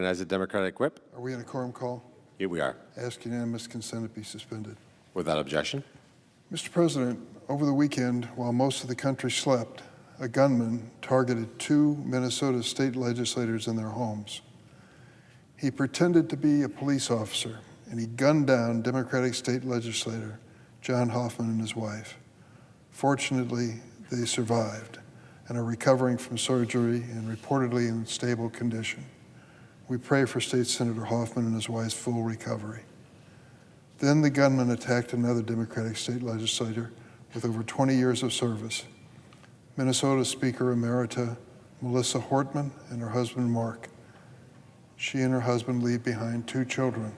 As a Democratic whip. Are we in a quorum call? Here we are. Ask unanimous consent to be suspended. Without objection. Mr. President, over the weekend, while most of the country slept, a gunman targeted 2 Minnesota state legislators in their homes. He pretended to be a police officer, and he gunned down Democratic state legislator John Hoffman and his wife. Fortunately, they survived and are recovering from surgery and reportedly in stable condition. We pray for State Senator Hoffman and his wife's full recovery. Then the gunman attacked another Democratic state legislator with over 20 years of service, Minnesota Speaker Emerita Melissa Hortman and her husband Mark. She and her husband leave behind 2 children.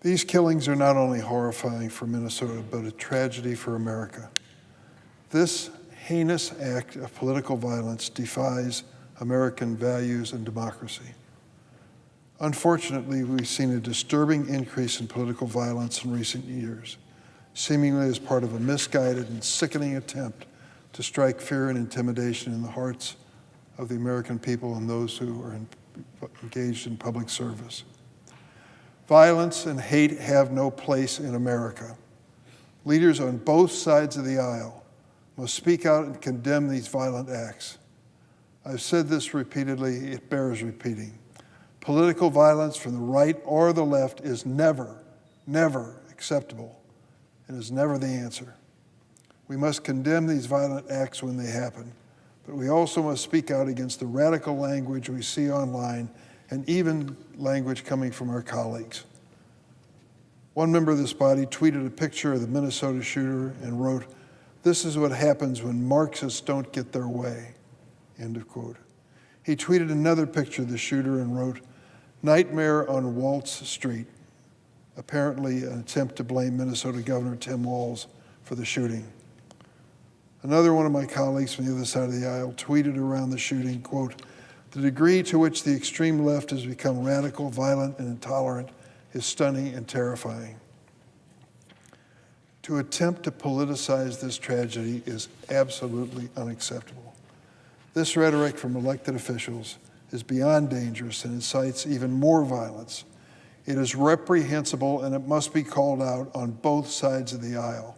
These killings are not only horrifying for Minnesota, but a tragedy for America. This heinous act of political violence defies American values and democracy. Unfortunately, we've seen a disturbing increase in political violence in recent years, seemingly as part of a misguided and sickening attempt to strike fear and intimidation in the hearts of the American people and those who are engaged in public service. Violence and hate have no place in America. Leaders on both sides of the aisle must speak out and condemn these violent acts. I've said this repeatedly, it bears repeating. Political violence from the right or the left is never, never acceptable and is never the answer. We must condemn these violent acts when they happen, but we also must speak out against the radical language we see online and even language coming from our colleagues. One member of this body tweeted a picture of the Minnesota shooter and wrote, "This is what happens when Marxists don't get their way." End of quote. He tweeted another picture of the shooter and wrote, "Nightmare on Waltz Street," apparently an attempt to blame Minnesota Governor Tim Walz for the shooting. Another one of my colleagues from the other side of the aisle tweeted around the shooting, quote, "The degree to which the extreme left has become radical, violent, and intolerant is stunning and terrifying." To attempt to politicize this tragedy is absolutely unacceptable. This rhetoric from elected officials is beyond dangerous and incites even more violence. It is reprehensible and it must be called out on both sides of the aisle,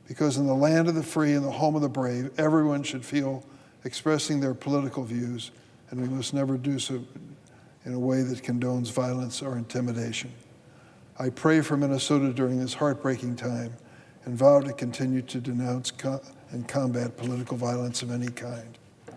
because in the land of the free and the home of the brave, everyone should feel expressing their political views, and we must never do so in a way that condones violence or intimidation. I pray for Minnesota during this heartbreaking time and vow to continue to denounce and combat political violence of any kind.